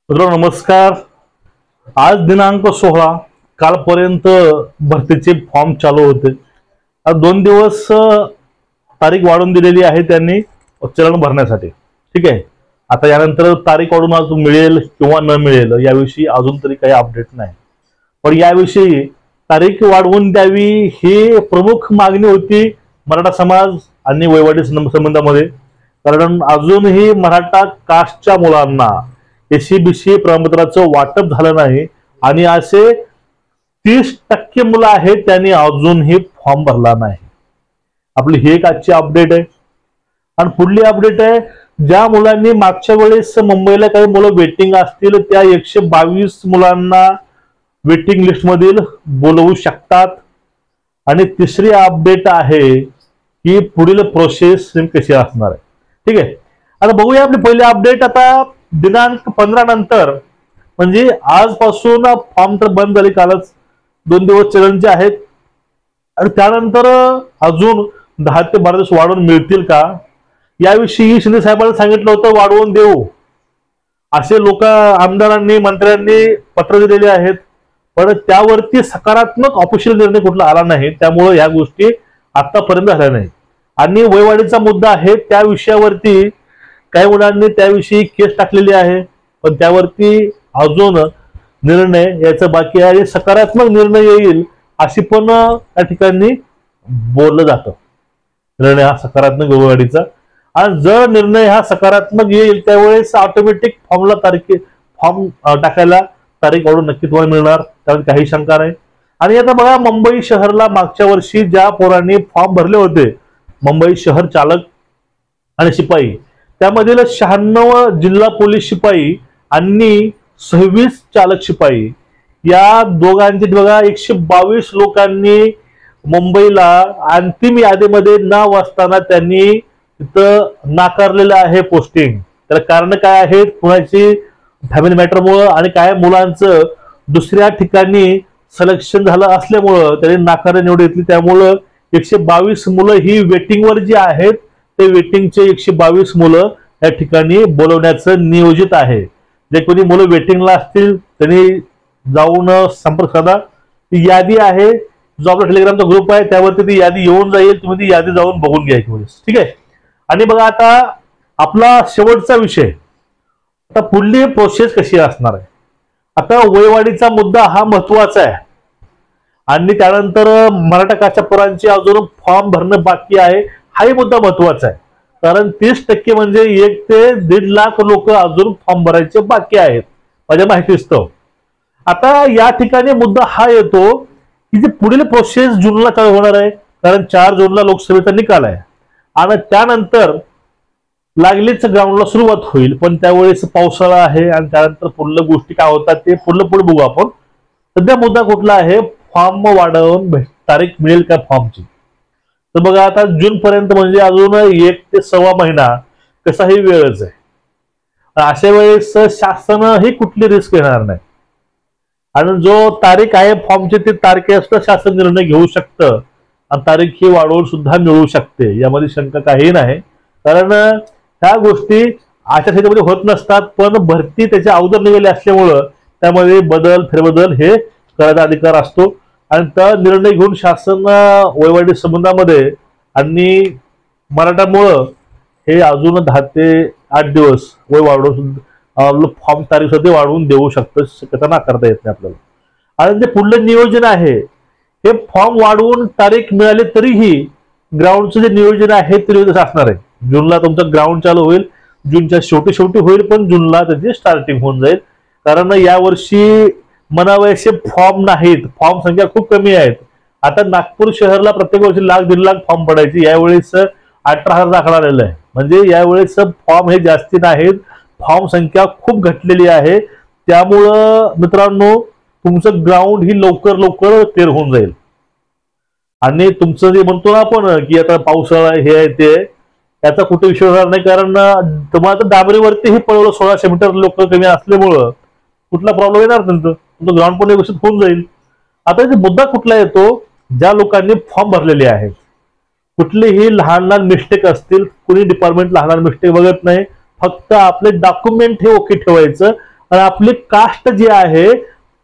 मित्रांनो नमस्कार। आज दिनांक 16, कालपर्यंत भरतीचे फॉर्म चालू होते। आज 2 दिवस तारीख वाढवून दिलेली आहे त्यांनी चलन भरण्यासाठी। ठीक आहे, आता यानंतर तारीख वाढून आज मिळेल किंवा न मिळेल याविषयी अजून तरी काही अपडेट नाही, पण याविषयी तारीख वाढवून द्यावी ही प्रमुख मागणी होती मराठा समाज आणि वैवाडी संबंधामध्ये। कारण अजूनही मराठा कास्टच्या मुलांना एससीबीसी प्रमाणपत्राचं वाटप झालं नाही आणि असे 30% मुलं आहेत त्यांनी अजूनही फॉर्म भरला नाही। आपली ही एक आजची अपडेट आहे। आणि पुढली अपडेट आहे, ज्या मुलांनी मागच्या वेळेस मुंबईला काही मुलं वेटिंग असतील त्या 122 मुलांना वेटिंग लिस्ट मधील बोलवू शकतात। आणि तिसरी अपडेट आहे की पुढील प्रोसेस कशी असणार आहे। ठीक आहे, आता बघूया आपली पहिली अपडेट। आता दिनांक 15 नंतर म्हणजे आजपासून फॉर्म तर बंद झाले, कालच 2 दिवस चलनचे आहेत आणि त्यानंतर अजून 10 ते 12 दिवस वाढवून मिळतील का याविषयी शिंदे साहेबांनी सांगितलं होतं वाढवून देऊ असे लोक आमदारांनी मंत्र्यांनी पत्र दिलेले आहेत, पण त्यावरती सकारात्मक ऑफिशियल निर्णय कुठला आला नाही, त्यामुळे ह्या गोष्टी आतापर्यंत झाल्या नाही। आणि वयवाढीचा मुद्दा आहे त्या विषयावरती काही मुलांनी त्याविषयी केस टाकलेली आहे, पण त्यावरती अजून निर्णय यायचा बाकी आहे। सकारात्मक निर्णय येईल अशी पण त्या ठिकाणी बोललं जातं, निर्णय हा सकारात्मक वयवाढीचा। आणि जर निर्णय हा सकारात्मक येईल त्यावेळेस ऑटोमॅटिक फॉर्म टाकायला तारीख वाढून नक्की तुम्हाला मिळणार, त्यामध्ये काही शंका नाही। आणि आता बघा, मुंबई शहरला मागच्या वर्षी ज्या पोरांनी फॉर्म भरले होते, मुंबई शहर चालक आणि शिपाई, त्यामधील 96 जिल्हा पोलीस शिपाई आणि 26 चालक शिपाई या दोघांचे बघा 122 लोकांनी मुंबईला अंतिम यादीमध्ये नाव असताना त्यांनी तिथं नाकारलेलं आहे पोस्टिंग। तर कारण काय आहेत, कुणाची फॅमिली मॅटरमुळे आणि काय मुलांचं दुसऱ्या ठिकाणी सिलेक्शन झालं असल्यामुळं त्यांनी नाकार निवड घेतली, त्यामुळं 122 मुलं ही वेटिंगवर जी आहेत ते वेटिंगचे 122 मुलं या ठिकाणी बोलवण्याचं नियोजित आहे। जे कोणी मुलं वेटिंगला असतील त्यांनी जाऊन संपर्क साधा, ती यादी आहे, जो आपला टेलिग्रामचा ग्रुप आहे त्यावरती ती यादी येऊन जाईल, तुम्ही ती यादी जाऊन बघून घ्यायची। ठीक आहे, आणि बघा आता आपला शेवटचा विषय, आता पुढली प्रोसेस कशी असणार आहे। आता वयवाढीचा मुद्दा हा महत्वाचा आहे आणि त्यानंतर मराठा कास्टच्या पोरांचे अजून फॉर्म भरणं बाकी आहे, हाही मुद्दा महत्वाचा आहे। कारण 30% म्हणजे 1 ते 1.5 लाख लोक अजून फॉर्म भरायचे बाकी आहेत माझ्या माहितीस्तव। आता या ठिकाणी मुद्दा हा येतो की जे पुढील प्रोसेस जूनला चालू होणार आहे, कारण 4 जूनला लोकसभेचा निकाल आहे आणि त्यानंतर लागलीच ग्राउंडला सुरुवात होईल, पण त्यावेळेस पावसाळा आहे आणि त्यानंतर पुढल्या गोष्टी काय होतात ते पुढे बघू आपण। सध्या मुद्दा कुठला आहे, फॉर्म वाढवून तारीख मिळेल का फॉर्मची। तर बघा, आता जून पर्यंत म्हणजे अजून 1 ते सव्वा महिना कसाही वेळच आहे। अशा वेळेस शासन ही कुठली रिस्क घेणार नाही आणि जो तारीख आहे फॉर्मची ती तारखेवर शासन निर्णय घेऊ शकतं आणि तारीख ही वाढवून सुद्धा मिळू शकते, यामध्ये शंका काही नाही। कारण ह्या गोष्टी आचारसंहितेमध्ये होत नसतात, पण भरती त्याच्या अगोदर निघाली असल्यामुळं त्यामध्ये बदल फेरबदल हे करायचा अधिकार असतो आणि त्या निर्णय घेऊन शासन वयवाढी संबंधामध्ये आणि मराठामुळं हे अजून 10 ते 8 दिवस वय वाढवून फॉर्म तारीख सुद्धा वाढवून देऊ शकतं, शक्यता नाकारता येत नाही आपल्याला। आणि जे पुढलं नियोजन आहे हे फॉर्म वाढवून तारीख मिळाली तरीही ग्राउंडचं जे नियोजन आहे ते असणार आहे। जूनला तुमचं ग्राउंड चालू होईल, जूनच्या शेवटी होईल, पण जूनला त्याची स्टार्टिंग होऊन जाईल। कारण यावर्षी म्हणावेसे फॉर्म नाहीत, फॉर्म संख्या खूप कमी आहेत। आता नागपूर शहरला प्रत्येक वर्षी 1.5 लाख फॉर्म पडायचे, यावेळेस 18,000 दाखला आलेला आहे, म्हणजे यावेळेस फॉर्म हे जास्ती नाहीत, फॉर्म संख्या खूप घटलेली आहे। त्यामुळं मित्रांनो तुमचं ग्राउंड ही लवकर क्लिअर होऊन जाईल आणि तुमचं जे म्हणतो ना आपण की आता पावसाळा हे आहे ते त्याचा कुठे विषय होणार नाही, कारण तुम्हाला डांबरीवरतीही पळवलं 1600 मीटर लोक कमी असल्यामुळं कुठला प्रॉब्लेम येणार नाही, तुमचं ग्राउंड पण व्यवस्थित होऊन जाईल। आता इथे मुद्दा कुठला येतो, ज्या लोकांनी फॉर्म भरलेले आहेत कुठलीही लहान लहान मिस्टेक असतील, कुणी डिपार्टमेंट लहान लहान मिस्टेक बघत नाही, फक्त आपले डॉक्युमेंट हे ओके ठेवायचं आणि आपली कास्ट जी आहे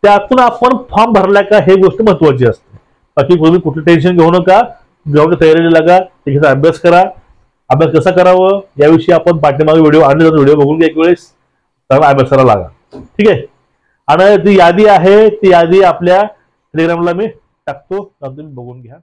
त्यातून आपण फॉर्म भरला का हे गोष्ट महत्वाची असते. बाकी तुम्ही कुठलं टेन्शन घेऊ नका, ग्राउंडच्या तयारीला लागा, त्याचा अभ्यास करा. अभ्यास कसा करावं याविषयी आपण पाठीमागे व्हिडिओ आणि व्हिडिओ बघून घ्या एक वेळेस, त्यामुळे अभ्यासाला लागा. ठीक आहे. आणि ती यादी आहे ती यादी आपल्या टेलिग्रामला मी टाकतो, तुम्ही बघून घ्या.